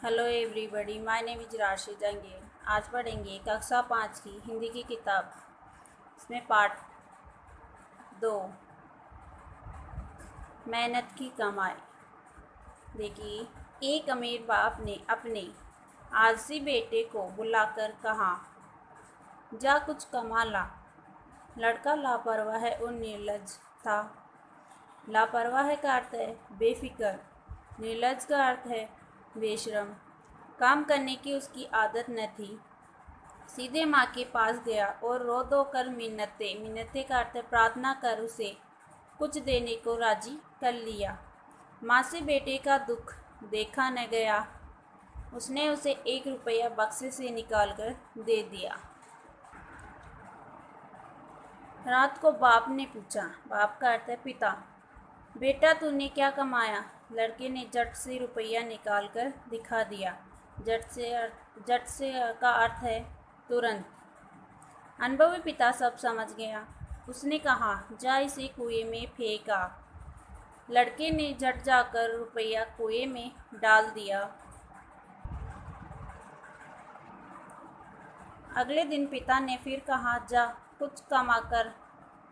Hello everybody, my name is Rashid Jangir. आज पढ़ेंगे कक्षा 5 की हिंदी की किताब। इसमें पार्ट 2, मेहनत की कमाई। देखिए, एक अमीर बाप ने अपने आलसी बेटे को बुलाकर कहा, जा कुछ कमा ला। लड़का लापरवाह और निर्लज था। लापरवाह का अर्थ है बेफिक्र, निर्लज का अर्थ है बेशरम। काम करने की उसकी आदत न थी। सीधे माँ के पास गया और रो धो कर मिन्नतें का अर्थ है प्रार्थना कर उसे कुछ देने को राजी कर लिया। माँ से बेटे का दुख देखा न गया। उसने उसे 1 रुपया बक्से से निकाल कर दे दिया। रात को बाप ने पूछा, बाप का अर्थ है पिता, बेटा तूने क्या कमाया? लड़के ने झट से रुपया निकाल कर दिखा दिया। झट से का अर्थ है तुरंत। अनुभवी पिता सब समझ गया। उसने कहा, जा इसे कुएं में फेंका। लड़के ने झट जाकर रुपया कुएं में डाल दिया। अगले दिन पिता ने फिर कहा, जा कुछ कमा कर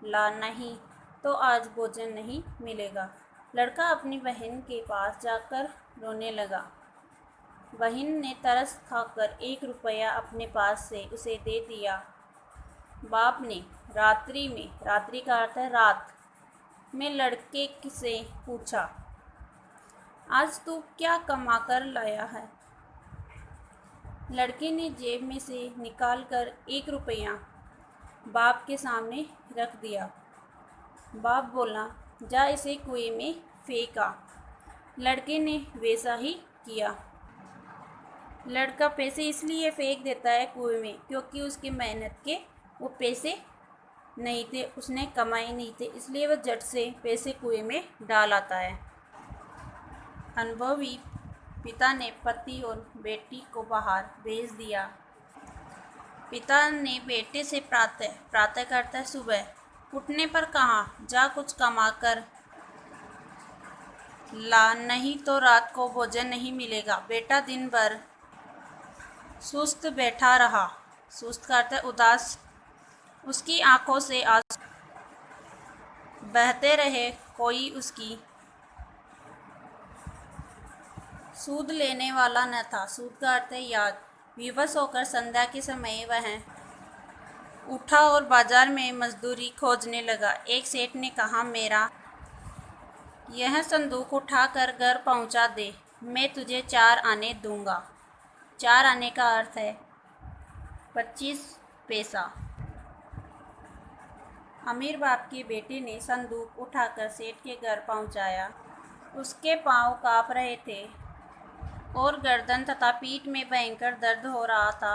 ला, नहीं तो आज भोजन नहीं मिलेगा। लड़का अपनी बहन के पास जाकर रोने लगा। बहन ने तरस खाकर 1 रुपया अपने पास से उसे दे दिया। बाप ने रात्रि का अर्थ है रात में लड़के से पूछा, आज तू क्या कमा कर लाया है? लड़के ने जेब में से निकाल कर 1 रुपया बाप के सामने रख दिया। बाप बोला, जा इसे कुएं में फेंका। लड़के ने वैसा ही किया। लड़का पैसे इसलिए फेंक देता है कुएं में क्योंकि उसकी मेहनत के वो पैसे नहीं थे, उसने कमाए नहीं थे, इसलिए वह झट से पैसे कुएं में डाल आता है। अनुभवी पिता ने पति और बेटी को बाहर भेज दिया। पिता ने बेटे से प्रातः का अर्थ है सुबह उठने पर कहा, जा कुछ कमा कर ला, नहीं तो रात को भोजन नहीं मिलेगा। बेटा दिन भर सुस्त बैठा रहा। सुस्त का अर्थ है उदास। उसकी आंखों से आंसू बहते रहे, कोई उसकी सूद लेने वाला न था। सूद का अर्थ है याद। विवश होकर संध्या के समय वह उठा और बाजार में मजदूरी खोजने लगा। एक सेठ ने कहा, मेरा यह संदूक उठाकर घर पहुंचा दे, मैं तुझे 4 आने दूंगा। 4 आने का अर्थ है 25 पैसा। अमीर बाप के बेटे ने संदूक उठाकर सेठ के घर पहुंचाया। उसके पांव कांप रहे थे और गर्दन तथा पीठ में भयंकर दर्द हो रहा था।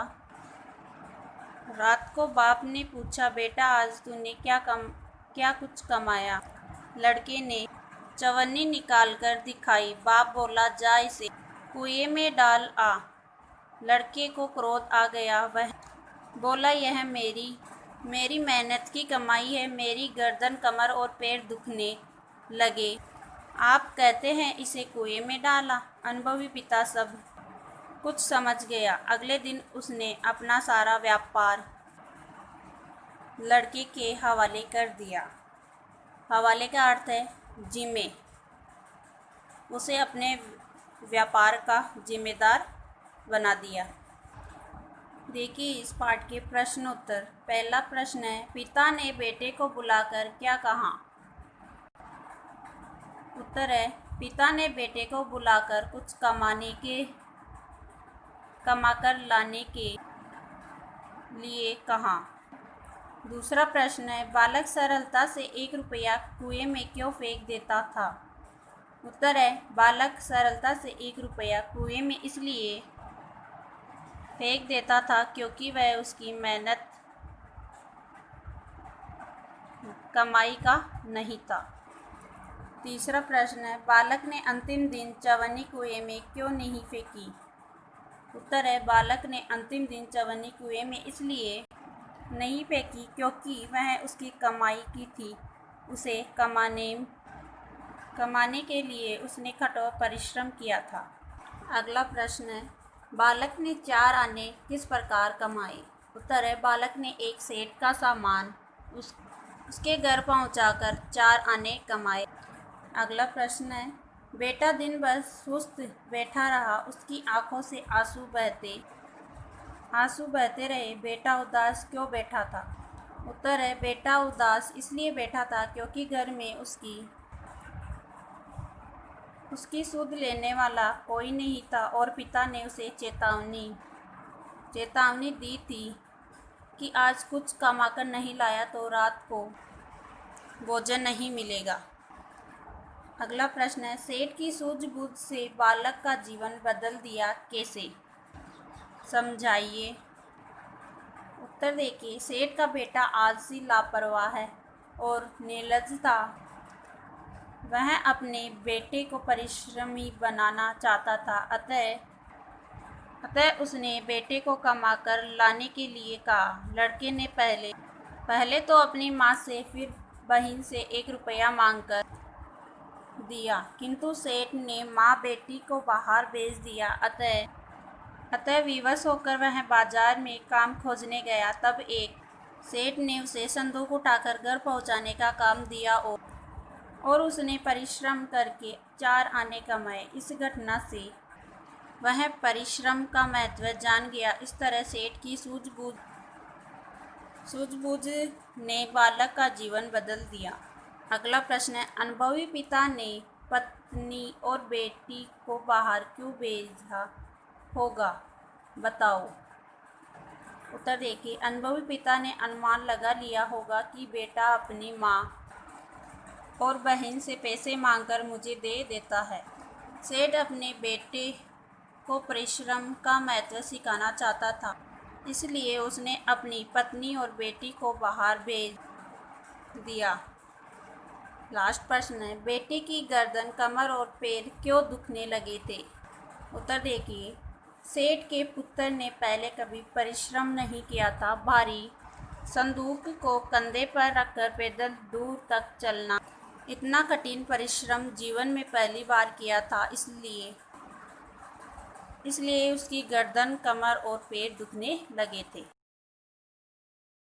रात को बाप ने पूछा, बेटा आज तूने क्या कुछ कमाया? लड़के ने चवन्नी निकाल कर दिखाई। बाप बोला, जा इसे कुएं में डाल आ। लड़के को क्रोध आ गया। वह बोला, यह मेरी मेहनत की कमाई है। मेरी गर्दन, कमर और पैर दुखने लगे, आप कहते हैं इसे कुएं में डाला। अनुभवी पिता सब कुछ समझ गया। अगले दिन उसने अपना सारा व्यापार लड़के के हवाले कर दिया। हवाले का अर्थ है जिम्मे। उसे अपने व्यापार का जिम्मेदार बना दिया। देखिए इस पाठ के प्रश्न उत्तर। पहला प्रश्न है, पिता ने बेटे को बुलाकर क्या कहा? उत्तर है, पिता ने बेटे को बुलाकर कुछ कमाकर लाने के लिए कहा। दूसरा प्रश्न है, बालक सरलता से 1 रुपया कुएं में क्यों फेंक देता था? उत्तर है, बालक सरलता से 1 रुपया कुएं में इसलिए फेंक देता था क्योंकि वह उसकी मेहनत कमाई का नहीं था। तीसरा प्रश्न है, बालक ने अंतिम दिन चवन्नी कुएं में क्यों नहीं फेंकी? उत्तर है, बालक ने अंतिम दिन चवन्नी कुएं में इसलिए नहीं फेंकी क्योंकि वह उसकी कमाई की थी। उसे कमाने के लिए उसने कठोर परिश्रम किया था। अगला प्रश्न है, बालक ने 4 आने किस प्रकार कमाए। उत्तर है, बालक ने एक सेठ का सामान उसके घर पहुंचाकर 4 आने कमाए। अगला प्रश्न है, बेटा दिन भर सुस्त बैठा रहा, उसकी आंखों से आंसू बहते रहे, बेटा उदास क्यों बैठा था। उत्तर है, बेटा उदास इसलिए बैठा था क्योंकि घर में उसकी सुध लेने वाला कोई नहीं था और पिता ने उसे चेतावनी दी थी कि आज कुछ कमाकर नहीं लाया तो रात को भोजन नहीं मिलेगा। अगला प्रश्न है, सेठ की सूझबूझ से बालक का जीवन बदल दिया कैसे, समझाइए। उत्तर देखिए, सेठ का बेटा आलसी, लापरवाह है और निर्लज्ज था। वह अपने बेटे को परिश्रमी बनाना चाहता था, अतः उसने बेटे को कमाकर लाने के लिए कहा। लड़के ने पहले तो अपनी माँ से, फिर बहन से 1 रुपया मांगकर दिया, किंतु सेठ ने माँ बेटी को बाहर भेज दिया। अतः विवश होकर वह बाजार में काम खोजने गया। तब एक सेठ ने उसे संदूक उठाकर घर पहुंचाने का काम दिया और उसने परिश्रम करके 4 आने कमाए। इस घटना से वह परिश्रम का महत्व जान गया। इस तरह सेठ की सूझबूझ ने बालक का जीवन बदल दिया। अगला प्रश्न है, अनुभवी पिता ने पत्नी और बेटी को बाहर क्यों भेजा होगा, बताओ। उत्तर देखिए, अनुभवी पिता ने अनुमान लगा लिया होगा कि बेटा अपनी माँ और बहन से पैसे मांगकर मुझे दे देता है। सेठ अपने बेटे को परिश्रम का महत्व सिखाना चाहता था, इसलिए उसने अपनी पत्नी और बेटी को बाहर भेज दिया। लास्ट प्रश्न है, बेटे की गर्दन, कमर और पैर क्यों दुखने लगे थे। उत्तर देखिए, सेठ के पुत्र ने पहले कभी परिश्रम नहीं किया था। भारी संदूक को कंधे पर रखकर पैदल दूर तक चलना, इतना कठिन परिश्रम जीवन में पहली बार किया था, इसलिए उसकी गर्दन, कमर और पैर दुखने लगे थे।